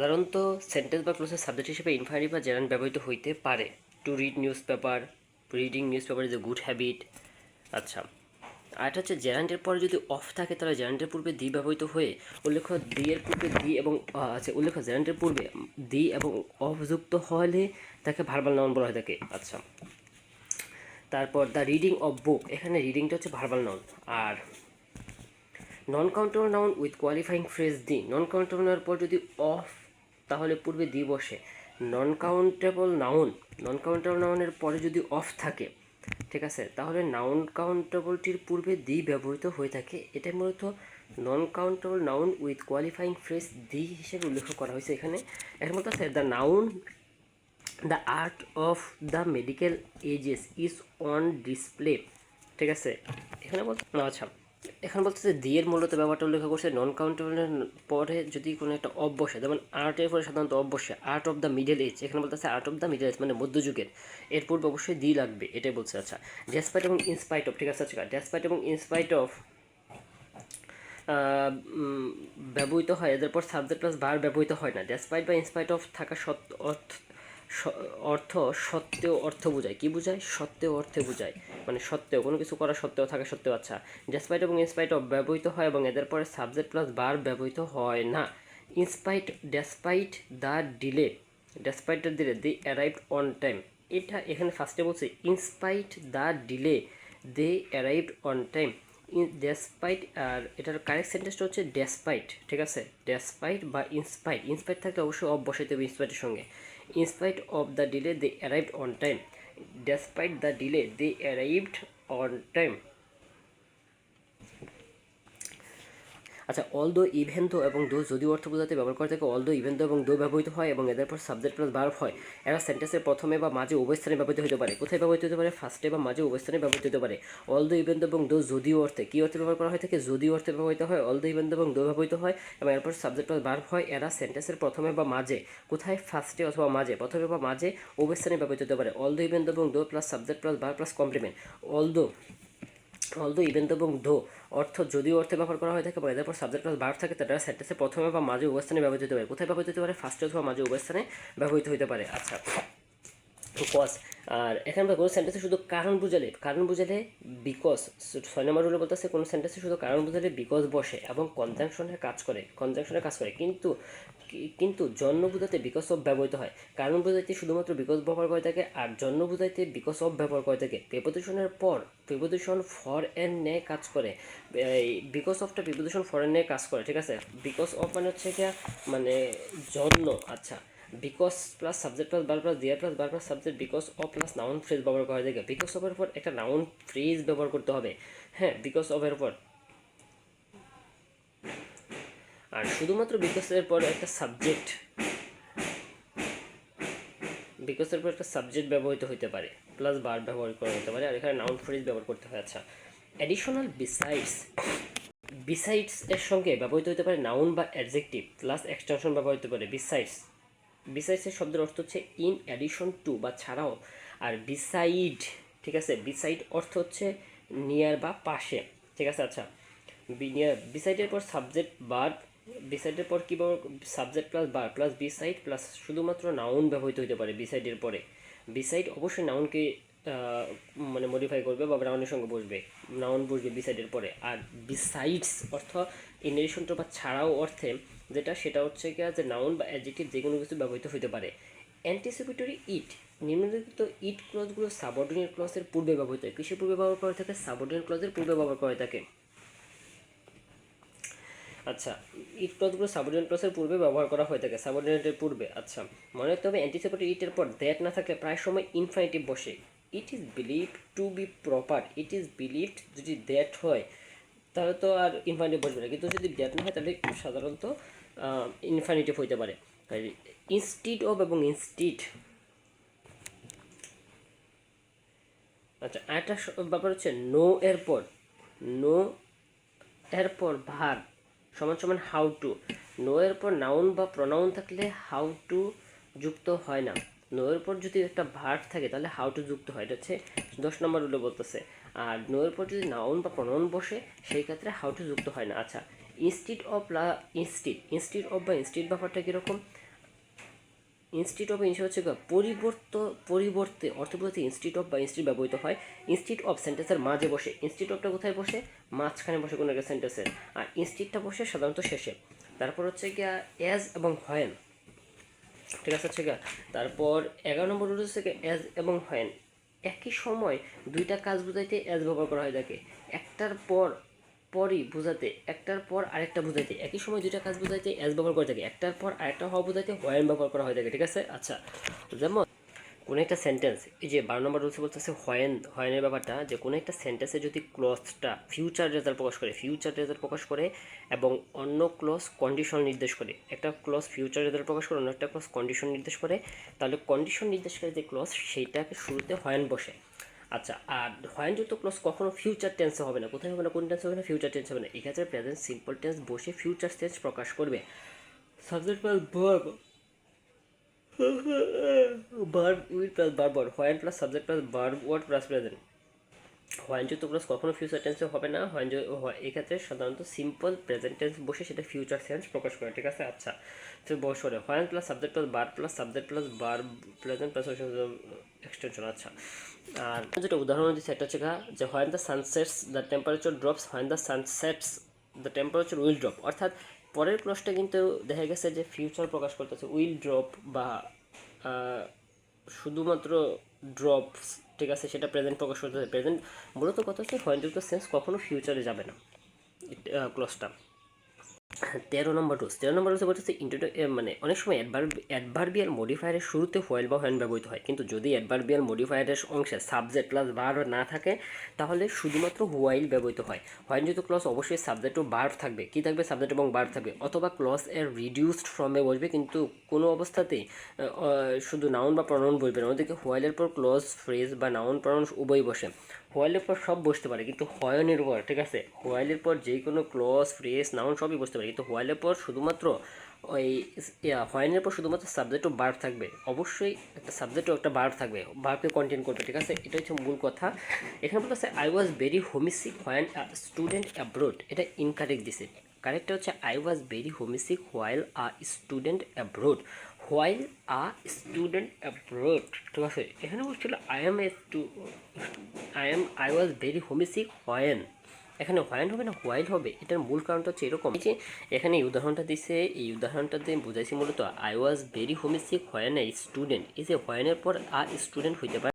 সাধারণত সেন্টেন্স বা ক্লোজের সাবজেক্ট হিসেবে ইনফিনিটিভ বা জেরান্ড ব্যবহৃত হইতে পারে। To read news paper, reading news paper is a good habit. আচ্ছা, আর এটা হচ্ছে জেরান্ডের পরে যদি অফ থাকে তাহলে জেরান্ডের পূর্বে দি ব্যবহৃত হয়ে উল্লেখ্য দি এর পূর্বে দি এবং উল্লেখ্য জেরান্ডের পূর্বে দি এবং অফ যুক্ত হলে তাকে ভার্বাল নাউন বলা হয়ে থাকে। আচ্ছা, তারপর দ্য রিডিং অফ বুক, এখানে রিডিংটা হচ্ছে ভার্বাল নাউন। আর non countable noun with qualifying phrase the, non countable নাউনের পর যদি অফ তাহলে পূর্বে দি বসে। নন কাউন্টেবল নাউনের পরে যদি অফ থাকে, ঠিক আছে, তাহলে নাউন কাউন্টেবলটির পূর্বে দি ব্যবহৃত হয়ে থাকে। এটা মূলত non countable noun with qualifying phrase the হিসেবে উল্লেখ করা হয়েছে এখানে। এর মধ্যে আছে the noun the art of the medical ages is on display, ঠিক আছে। এখানে বলতে আচ্ছা, এখানে বলতেছে দিয়ের মূলত ব্যবহারটা উল্লেখ করছে নন কাউন্টেবলের পরে যদি কোনো একটা অফ বসে, যেমন আর্টের পরে সাধারণত অফ বসে, art of the middle age, এখানে বলতেছে art of the middle age মানে মধ্যযুগের, এর পূর্বে অবশ্যই দি লাগবে, এটাই বলছে। আচ্ছা, ডেসপাইট এবং ইনস্পাইট অফ, ঠিক আছে। আচ্ছা, ডেসপাইট এবং ইনস্পাইট অফ ব্যবহৃত হয়, এদের পর সাবজেক্ট প্লাস ভার্ব ব্যবহৃত হয় না। ডেসপাইট বা ইনস্পাইট অফ থাকা অর্থ সত্ত্বেও অর্থ বোঝায়। কি বোঝায়? সত্ত্বেও অর্থে বোঝায়, মানে সত্ত্বেও, কোনো কিছু করা সত্ত্বেও, থাকা সত্ত্বেও। আচ্ছা, ডেসপাইট এবং ইনস্পাইট অফ ব্যবহৃত হয় এবং এদের পরে সাবজেক্ট প্লাস ভার্ব ব্যবহৃত হয় না। Despite the delay, despite the delay they arrived on time, এটা এখানে ফার্স্টে বলছে in spite the delay they arrived on time. Despite, আর এটার কারেক্ট সেন্টেন্সটা হচ্ছে ডেসপাইট, ঠিক আছে। ডেসপাইট বা ইনস্পাইট থাকলে অবশ্যই অফ বসাইতে হবে ইনস্পাইটের সঙ্গে। In spite of the delay they arrived on time, despite the delay they arrived on time. আচ্ছা, অল দো, ইভেন দো এবং দো যদি অর্থ বোঝাতে ব্যবহার করে থাকে, অল দো, ইভেন দো এবং দো ব্যবহৃত হয় এবং এদের পর সাবজেক্ট প্লাস ভার্ব হয়। এরা সেন্টেন্সের প্রথমে বা মাঝে উভয় স্থানে ব্যবহৃত হতে পারে। কোথায় ব্যবহৃত হতে পারে? ফার্স্টে বা মাঝে উভয় স্থানে ব্যবহৃত হতে পারে। অল দো, ইভেন দো এবং দো যদিও অর্থে, কি অর্থে ব্যবহার করা হয় থাকে? যদিও অর্থে ব্যবহৃত হয়। অল দো, ইভেন দো এবং দো ব্যবহৃত হয় এবং এরপর সাবজেক্ট প্লাস ভার্ব হয়। এরা সেন্টেন্সের প্রথমে বা মাঝে, কোথায়? ফার্স্টে অথবা মাঝে, প্রথমে বা মাঝে উভয় স্থানে ব্যবহৃত হতে পারে। অল দো, ইভেন দো এবং though plus subject plus verb plus complement. Although, even though এবং দো অর্থ যদিও অর্থে ব্যবহার করা হয়ে থাকে এবং এদের পর সাবজেক্ট প্লাস ভার্ব থাকে, তারা সেন্টেন্সে প্রথমে বা মাঝে উভয় স্থানে ব্যবহৃত হতে পারে। কোথায় ব্যবহৃত হতে পারে? ফার্স্টে অথবা মাঝে উভয় স্থানে ব্যবহৃত হতে পারে। আচ্ছা, কজ, আর এখানে কোনো সেন্টেন্সে শুধু কারণ বুঝালে বিকজ, 6 নম্বর রুলে বলতেছে কোনো সেন্টেন্সে শুধু কারণ বুঝালে বিকজ বসে এবং কনজাংশনের কাজ করে, কিন্তু জন্য বোঝাতে বিকজ অফ ব্যবহৃত হয়। কারণ বোঝাইতে শুধুমাত্র বিকজ ব্যবহার করে থাকে আর জন্য বোঝাইতে বিকজ অফ ব্যবহার করে থাকে। প্রিপোজিশন ফর এর ন্যায় কাজ করে, এই বিকজ অফটা প্রিপোজিশন ফর এর ন্যায় কাজ করে, ঠিক আছে। বিকজ অফ মানে হচ্ছে কি, মানে জন্য। আচ্ছা, because plus subject plus verb plus there plus verb plus subject, because of plus noun phrase ব্যবহার করা যায়। বিকজ অফ এর পর একটা নাউন ফ্রেজ ব্যবহার করতে হবে, হ্যাঁ, বিকজ অফ এর পর। আর শুধুমাত্র বিকজের পর একটা সাবজেক্ট, বিকজের পর একটা সাবজেক্ট ব্যবহৃত হতে পারে, প্লাস ভার্ব ব্যবহার করা হতে পারে, আর এখানে নাউন ফ্রেজ ব্যবহার করতে হয়। আচ্ছা, অ্যাডিশনাল বিসাইডস এর সঙ্গে ব্যবহৃত হতে পারে নাউন বা অ্যাডজেক্টিভ প্লাস এক্সটেনশন ব্যবহৃত হতে পারে। বিসাইডসের শব্দের অর্থ হচ্ছে ইন অ্যাডিশন টু বা ছাড়াও। আর বিসাইড, ঠিক আছে, বিসাইড অর্থ হচ্ছে নিয়ার বা পাশে, ঠিক আছে। আচ্ছা, বিসাইডের পর সাবজেক্ট ভার্ব, বিসাইডের পর কী subject plus verb plus beside plus শুধুমাত্র নাউন ব্যবহৃত হতে পারে বিসাইডের পরে। বিসাইড অবশ্যই নাউনকে মানে মডিফাই করবে বা নাউনের সঙ্গে বসবে, নাউন বসবে বিসাইডের পরে। আর বিসাইডস অর্থ ইন এডিশন টু বা ছাড়াও অর্থে যেটা, সেটা হচ্ছে কি যে নাউন বা অ্যাডজেক্টিভ যে কোনো কিছু ব্যবহৃত হতে পারে। অ্যান্টিসিপেটরি ইট, নিম্নলিখিত ইট ক্লজগুলো সাবঅর্ডিনেট ক্লজের পূর্বে ব্যবহৃত হয়। কিসের পূর্বে ব্যবহার করা থাকে? সাবঅর্ডিনেট ক্লজের পূর্বে ব্যবহার করা থাকে। আচ্ছা, ইট ক্লজগুলো সাবঅর্ডিনেট ক্লজের পূর্বে ব্যবহার করা হয়ে থাকে, সাবঅর্ডিনেটের পূর্বে। আচ্ছা, মনে রাখতে হবে অ্যান্টিসিপেটরি ইটের পর দ্যাট না থাকলে প্রায় সময় ইনফিনিটিভ বসে। It is believed to be proper, it is believed যদি দ্যাট হয় তাহলে তো আর ইনফিনিটিভ বসবে না, কিন্তু যদি দ্যাট না হয় তাহলে সাধারণত ইনফিনিটিভ হইতে পারে। ইনস্টিড অফ এবং ইনস্টিড। আচ্ছা, আরেকটা ব্যাপার হচ্ছে নো এর পর ভার্ব সমান সমান হাউ টু। নো এর পর নাউন বা প্রনাউন থাকলে হাউ টু যুক্ত হয় না। নো এর পর যদি একটা ভার্ব থাকে তাহলে হাউ টু যুক্ত হয়, এটা হচ্ছে 10 নম্বর রুলে বলতেছে। আর নো এর পর যদি নাউন বা প্রনাউন বসে সেই ক্ষেত্রে হাউ টু যুক্ত হয় না। আচ্ছা, ইনস্টিড অফ বা ইনস্টিড ব্যাপারটা কীরকম? ইনস্টিড অফ ইনস্টিড হচ্ছে পরিবর্তে অর্থ বোঝাতে ইনস্টিড অফ বা ইনস্টিড ব্যবহৃত হয়। ইনস্টিড অফ সেন্টেন্সের মাঝে বসে, ইনস্টিড অফটা কোথায় বসে, মাঝখানে বসে কোনো একটা সেন্টেন্সের, আর ইনস্টিডটা বসে সাধারণত শেষে। তারপর হচ্ছে গিয়া অ্যাজ এবং হোয়েন, ঠিক আছে, হচ্ছে গিয়া। তারপর 11 নম্বর রুল হচ্ছে অ্যাজ এবং হোয়েন একই সময় দুইটা কাজ বোঝাইতে অ্যাজ ব্যবহার করা হয় থাকে। একটার পর পরই বোঝাতে, একটার পর আরেকটা বোঝাইতে, একই সময় দুইটা কাজ বোঝাইতে অ্যাজ ব্যবহার করে থাকে। একটার পর আরেকটা হওয়া বোঝাইতে হোয়েন ব্যবহার করা হয় থাকে, ঠিক আছে। আচ্ছা, যেমন কোনো একটা সেন্টেন্স, এই যে 12 নম্বর রুলসে বলতেছে হোয়েনের ব্যাপারটা, যে কোনো একটা সেন্টেন্সে যদি ক্লজটা ফিউচার রেজাল্ট প্রকাশ করে এবং অন্য ক্লজ কন্ডিশন নির্দেশ করে, একটা ক্লজ ফিউচার রেজাল্ট প্রকাশ করে, অন্য একটা ক্লজ কন্ডিশন নির্দেশ করে, তাহলে কন্ডিশন নির্দেশকারী যে ক্লজ সেইটাকে শুরুতে হোয়েন বসে। আচ্ছা, আর হোয়েনযুক্ত ক্লজ কখনো ফিউচার টেন্সে হবে না। কোথায় হবে না, কোন টেন্সে হবে না, ফিউচার টেন্স হবে না। এক্ষেত্রে প্রেজেন্ট সিম্পল টেন্স বসে ফিউচার টেন্স প্রকাশ করবে। Subject plus verb, verb will plus verb word, when plus subject plus verb word plus present. হোয়েনযুক্ত ক্লজ কখনো ফিউচার টেন্সে হবে না। এক্ষেত্রে সাধারণত সিম্পল প্রেজেন্ট টেন্স বসে সেটা ফিউচার টেন্স প্রকাশ করে, ঠিক আছে। আচ্ছা, তো বসরে when plus subject plus verb plus subject plus verb present plus extension. আচ্ছা, আর যেটা উদাহরণ দিচ্ছে একটা হচ্ছে যে when the সানসেটস the temperature drops, when the সানসেটস the temperature will drop. অর্থাৎ পরের ক্লজটা কিন্তু দেখা গেছে যে ফিউচার প্রকাশ করতেছে, উইল ড্রপ বা শুধুমাত্র ড্রপস, ঠিক আছে, সেটা প্রেজেন্ট প্রকাশ করতেছে। প্রেজেন্ট মূলত কথা হচ্ছে হোয়েনযুক্ত সেন্স কখনো ফিউচারে যাবে না ক্লজটা। 13 নম্বর রুলসে বলতেছে মানে অনেক সময় অ্যাডভার্বিয়াল মডিফায়ারের শুরুতে হোয়েল বা হোয়েন ব্যবহৃত হয়, কিন্তু যদি অ্যাডভার্বিয়াল মডিফায়ারের অংশে সাবজেক্ট প্লাস ভার্ব না থাকে তাহলে শুধুমাত্র হোয়াইল ব্যবহৃত হয়। হোয়েনযুক্ত ক্লজ অবশ্যই সাবজেক্ট ও ভার্ব থাকবে, কি থাকবে, সাবজেক্ট এবং ভার্ব থাকবে, অথবা ক্লজ এর রিডিউসড ফর্মে বসবে, কিন্তু কোনো অবস্থাতেই শুধু নাউন বা প্রনাউন বসবে না। ওদিকে হোয়াইলের পর ক্লজ, ফ্রেজ বা নাউন প্রনাউন উভয় বসে। হোয়াইলের পর সব বসতে পারে, কিন্তু হোয়েনের পর, ঠিক আছে, হোয়াইলের পর যে কোনো ক্লজ, ফ্রেজ, নাউন সবই বসতে পারে, কিন্তু হোয়াইলের পর শুধুমাত্র ওই হোয়েনের পর শুধুমাত্র সাবজেক্ট ও ভার্ব থাকবে। অবশ্যই একটা সাবজেক্ট ও একটা ভার্ব থাকবে, ভার্বকে কন্টেন করবে, ঠিক আছে। এটা হচ্ছে মূল কথা। এখানে বলতেছে I was very homesick when student abroad, এটা ইনকারেক্ট দিছে। কারেক্টটা হচ্ছে I was very homesick while a student abroad, while a student abroad, ঠিক আছে। এখানে বলছিল I was very homesick when, এখানে হোয়েন হবে না হোয়াইল হবে। এটার মূল কারণটা হচ্ছে এরকম, যে এখানে এই উদাহরণটা দিছে, এই উদাহরণটাতে বুঝাইছি মূলত I was very homesick when a student, এই যে হোয়েনের পর আ স্টুডেন্ট হইতে পারে।